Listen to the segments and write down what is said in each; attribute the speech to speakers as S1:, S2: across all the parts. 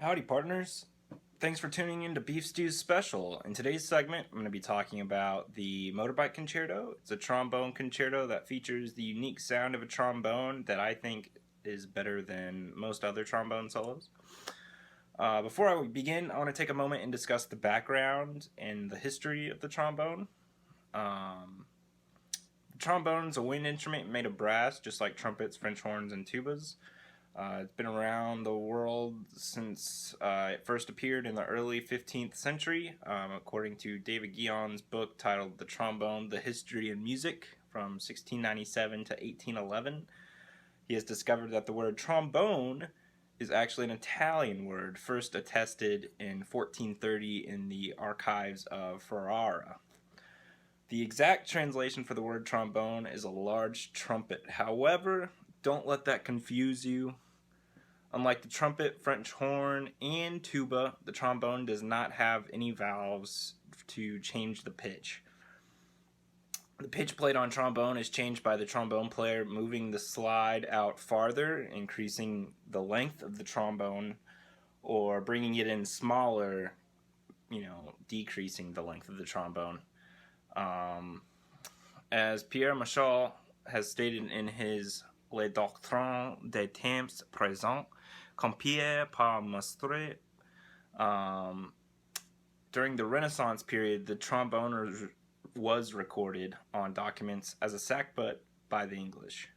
S1: Howdy, partners. Thanks for tuning in to Beef Stew's Special. In today's segment, I'm going to be talking about the Motorbike Concerto. It's a trombone concerto that features the unique sound of a trombone that I think is better than most other trombone solos. Before I begin, I want to take a moment and discuss the background and the history of the trombone. The trombone is a wind instrument made of brass, just like trumpets, French horns, and tubas. It's been around the world since it first appeared in the early 15th century, according to David Guion's book titled The Trombone, The History and Music from 1697 to 1811. He has discovered that the word trombone is actually an Italian word, first attested in 1430 in the archives of Ferrara. The exact translation for the word trombone is a large trumpet. However, don't let that confuse you. Unlike the trumpet, French horn, and tuba, the trombone does not have any valves to change the pitch. The pitch played on trombone is changed by the trombone player moving the slide out farther, increasing the length of the trombone, or bringing it in smaller, decreasing the length of the trombone. As Pierre Machal has stated in his Les Doctrines des Temps Présents, compilé par Mestre. During the Renaissance period, the trombone was recorded on documents as a sackbut by the English.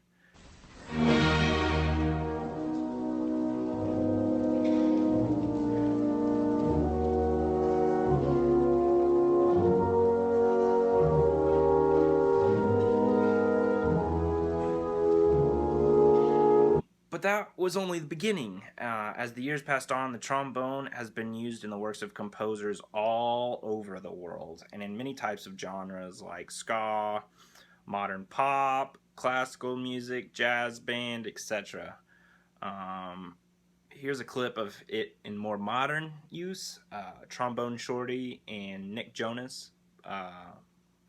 S1: But that was only the beginning. As the years passed on, the trombone has been used in the works of composers all over the world, and in many types of genres like ska, modern pop, classical music, jazz band, etc. Here's a clip of it in more modern use. Trombone Shorty and Nick Jonas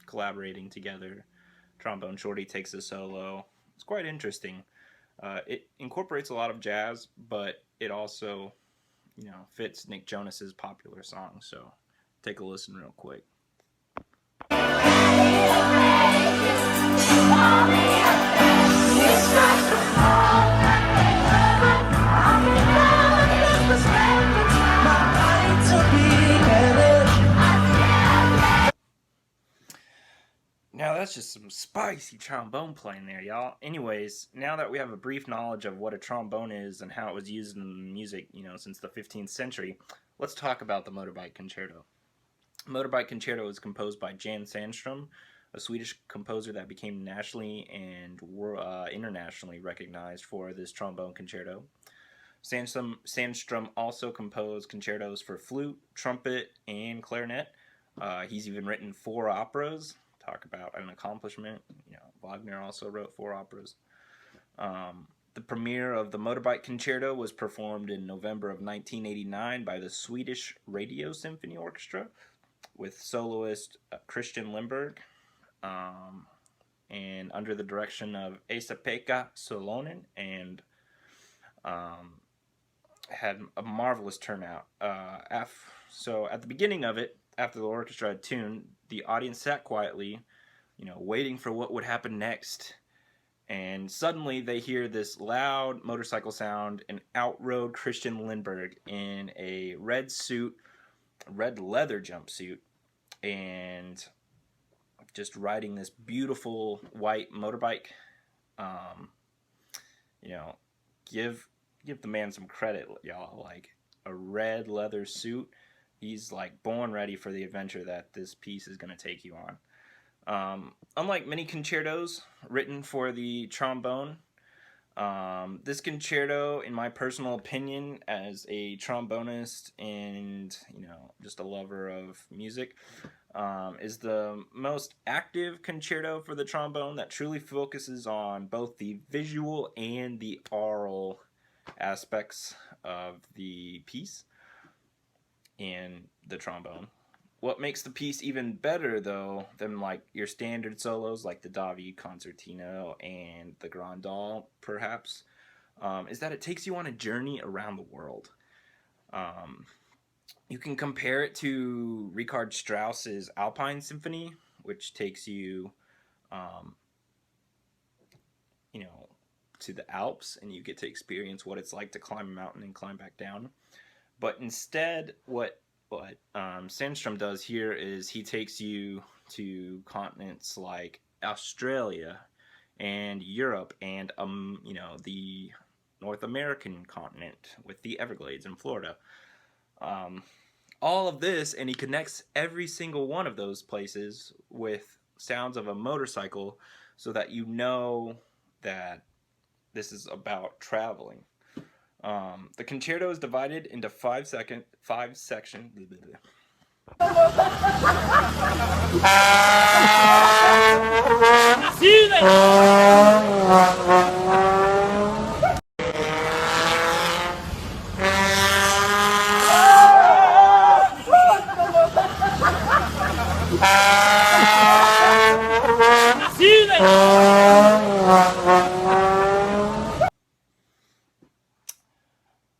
S1: collaborating together. Trombone Shorty takes a solo. It's quite interesting. It incorporates a lot of jazz, but it also, fits Nick Jonas's popular songs. So take a listen real quick. Now that's just some spicy trombone playing there, y'all. Anyways, now that we have a brief knowledge of what a trombone is and how it was used in music, since the 15th century, let's talk about the Motorbike Concerto. Motorbike Concerto was composed by Jan Sandström, a Swedish composer that became nationally and internationally recognized for this trombone concerto. Sandström also composed concertos for flute, trumpet, and clarinet. He's even written 4 operas. Talk about an accomplishment. Wagner also wrote 4 operas. The premiere of the Motorbike Concerto was performed in November of 1989 by the Swedish Radio Symphony Orchestra with soloist Christian Lindberg, and under the direction of Esa-Pekka Salonen, and had a marvelous turnout. So at the beginning of it, after the orchestra had tuned, the audience sat quietly, waiting for what would happen next. And suddenly they hear this loud motorcycle sound, and out rode Christian Lindberg in a red leather jumpsuit, and just riding this beautiful white motorbike. Give the man some credit, y'all. Like, a red leather suit. He's like born ready for the adventure that this piece is going to take you on. Unlike many concertos written for the trombone, this concerto, in my personal opinion, as a trombonist and just a lover of music, is the most active concerto for the trombone that truly focuses on both the visual and the aural aspects of the piece and the trombone. What makes the piece even better, though, than like your standard solos like the David Concertino and the Grandal, perhaps, is that it takes you on a journey around the world. Um, you can compare it to Richard Strauss's Alpine Symphony, which takes you, um, you know, to the Alps, and you get to experience what it's like to climb a mountain and climb back down. But instead, what Sandstrom does here is he takes you to continents like Australia and Europe and the North American continent with the Everglades in Florida. Um, all of this, and he connects every single one of those places with sounds of a motorcycle, so that you know that this is about traveling. The concerto is divided into five sections.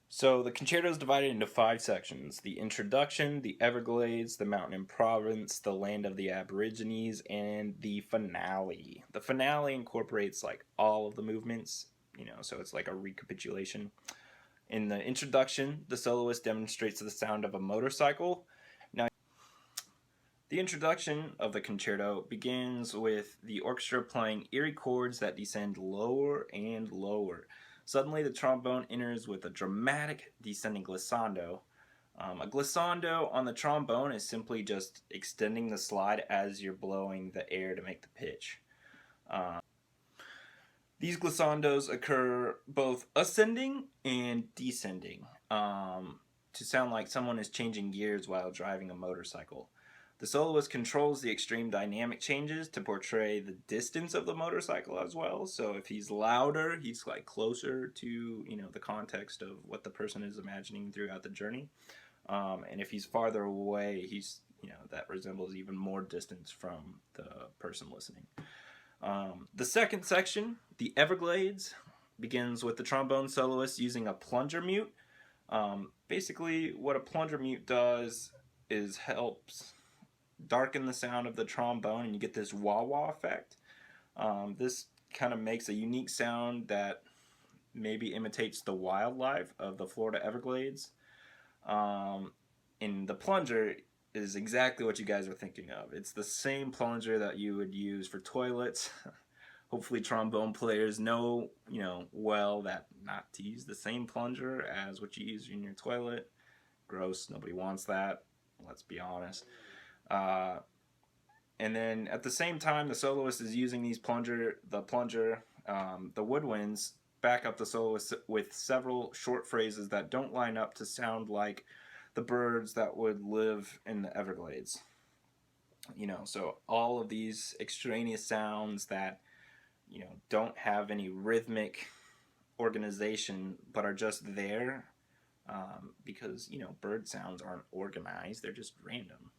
S1: So the concerto is divided into five sections: the introduction, the Everglades, the mountain and province, the land of the Aborigines, and the finale. The finale incorporates like all of the movements, so it's like a recapitulation. In the introduction, the soloist demonstrates the sound of a motorcycle. Now, the introduction of the concerto begins with the orchestra playing eerie chords that descend lower and lower. Suddenly, the trombone enters with a dramatic descending glissando. A glissando on the trombone is simply just extending the slide as you're blowing the air to make the pitch. These glissandos occur both ascending and descending, to sound like someone is changing gears while driving a motorcycle. The soloist controls the extreme dynamic changes to portray the distance of the motorcycle as well. So if he's louder, he's like closer to, the context of what the person is imagining throughout the journey. And if he's farther away, he's, that resembles even more distance from the person listening. The second section, the Everglades, begins with the trombone soloist using a plunger mute. Basically, what a plunger mute does is helps darken the sound of the trombone, and you get this wah-wah effect. This kind of makes a unique sound that maybe imitates the wildlife of the Florida Everglades. And the plunger is exactly what you guys are thinking of. It's the same plunger that you would use for toilets. Hopefully trombone players know, well, that not to use the same plunger as what you use in your toilet. Gross, nobody wants that, let's be honest. And then at the same time, the soloist is using the woodwinds back up the soloist with several short phrases that don't line up to sound like the birds that would live in the Everglades. So all of these extraneous sounds that, don't have any rhythmic organization but are just there, because, bird sounds aren't organized, they're just random.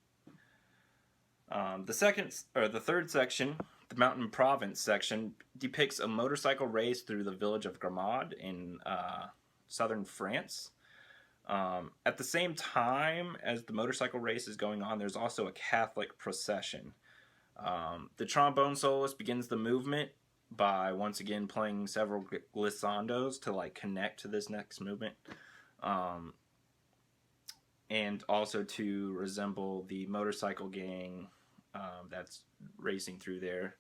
S1: The third section, the Mountain Province section, depicts a motorcycle race through the village of Gramade in southern France. At the same time as the motorcycle race is going on, there's also a Catholic procession. The trombone soloist begins the movement by once again playing several glissandos to connect to this next movement. And also to resemble the motorcycle gang that's racing through there.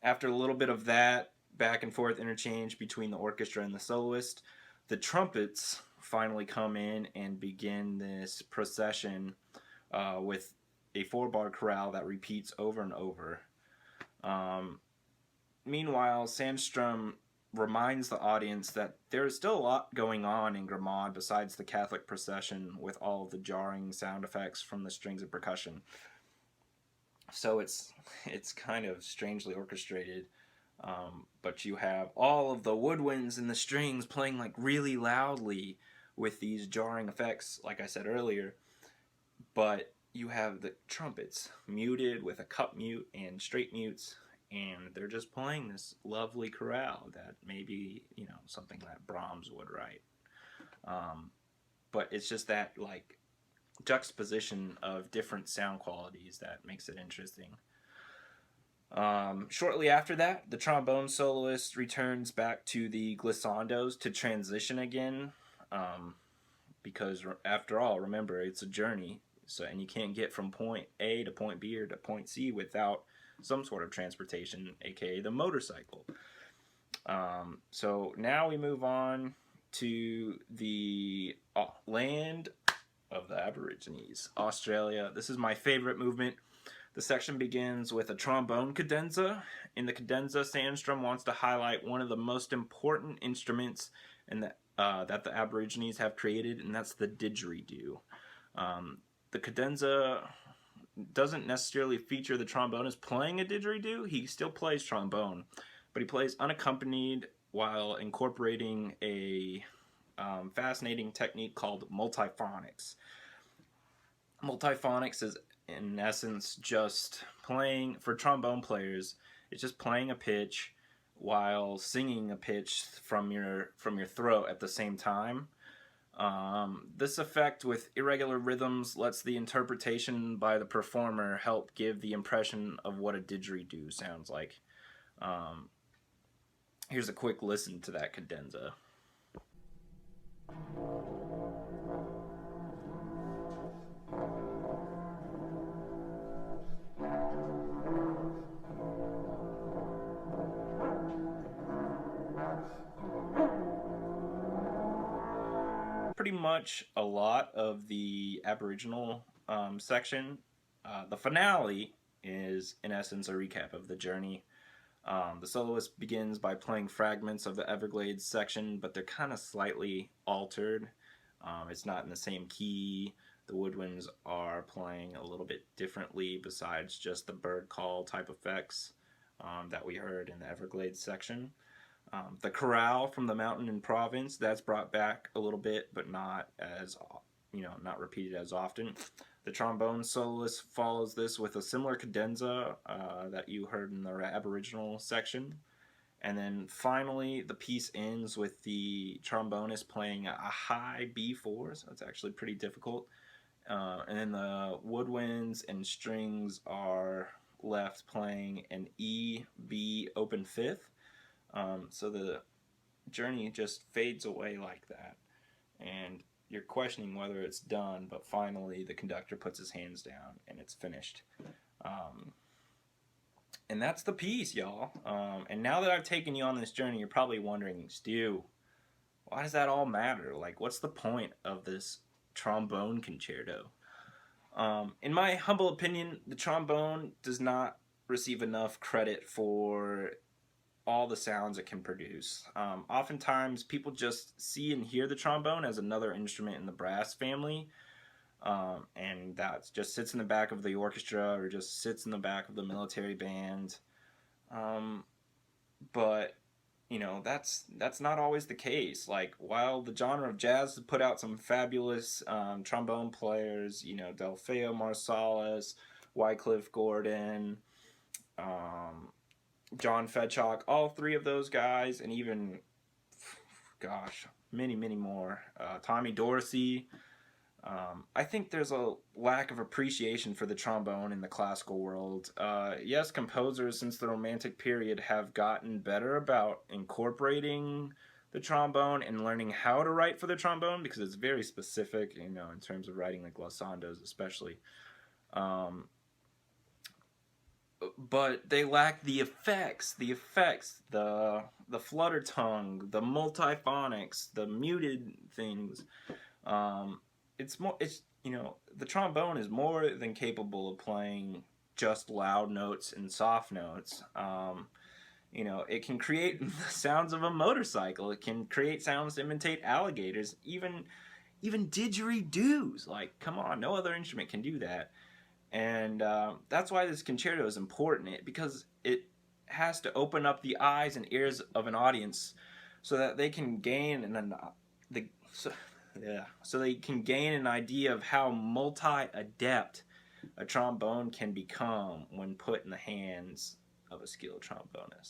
S1: After a little bit of that back and forth interchange between the orchestra and the soloist, the trumpets finally come in and begin this procession with a 4-bar chorale that repeats over and over. Meanwhile, Sandstrom reminds the audience that there is still a lot going on in Gramade besides the Catholic procession with all of the jarring sound effects from the strings and percussion. So it's kind of strangely orchestrated, but you have all of the woodwinds and the strings playing really loudly with these jarring effects, like I said earlier, but you have the trumpets muted with a cup mute and straight mutes, and they're just playing this lovely chorale that maybe, something that Brahms would write. but it's just that like juxtaposition of different sound qualities that makes it interesting. Shortly after that, the trombone soloist returns back to the glissandos to transition again, because after all, remember, it's a journey, so and you can't get from point A to point B or to point C without some sort of transportation, aka the motorcycle. So now we move on to the land of the Aborigines, Australia. This is my favorite movement. The section begins with a trombone cadenza. In the cadenza, Sandstrom wants to highlight one of the most important instruments that the Aborigines have created, and that's the didgeridoo. The cadenza doesn't necessarily feature the trombonist playing a didgeridoo. He still plays trombone, but he plays unaccompanied while incorporating a fascinating technique called multiphonics. Multiphonics is in essence just playing, for trombone players, it's just playing a pitch while singing a pitch from your throat at the same time. This effect with irregular rhythms lets the interpretation by the performer help give the impression of what a didgeridoo sounds like. Here's a quick listen to that cadenza. Pretty much a lot of the Aboriginal section. The finale is, in essence, a recap of the journey. The soloist begins by playing fragments of the Everglades section, but they're kind of slightly altered. It's not in the same key. The woodwinds are playing a little bit differently besides just the bird call type effects that we heard in the Everglades section. The chorale from the mountain and province, that's brought back a little bit, but not as, not repeated as often. The trombone soloist follows this with a similar cadenza that you heard in the Aboriginal section. And then finally, the piece ends with the trombonist playing a high B4, so it's actually pretty difficult. And then the woodwinds and strings are left playing an E, B open fifth. So the journey just fades away like that. And you're questioning whether it's done, but finally the conductor puts his hands down and it's finished. And that's the piece, y'all. And now that I've taken you on this journey, you're probably wondering, Stu, why does that all matter? Like, what's the point of this trombone concerto? In my humble opinion, the trombone does not receive enough credit for all the sounds it can produce. Oftentimes, people just see and hear the trombone as another instrument in the brass family, and that just sits in the back of the orchestra or just sits in the back of the military band. But that's not always the case. Like, while the genre of jazz has put out some fabulous trombone players, Delfeo Marsalis, Wycliffe Gordon, John Fedchalk, all three of those guys, and even, many, many more. Tommy Dorsey. I think there's a lack of appreciation for the trombone in the classical world. Yes, composers since the Romantic period have gotten better about incorporating the trombone and learning how to write for the trombone, because it's very specific, in terms of writing the glissandos especially. But they lack the effects, the flutter tongue, the multiphonics, the muted things. The trombone is more than capable of playing just loud notes and soft notes. It can create the sounds of a motorcycle. It can create sounds to imitate alligators, even didgeridoos. Like, come on, no other instrument can do that. And that's why this concerto is important, because it has to open up the eyes and ears of an audience so that they can gain so they can gain an idea of how multi-adept a trombone can become when put in the hands of a skilled trombonist.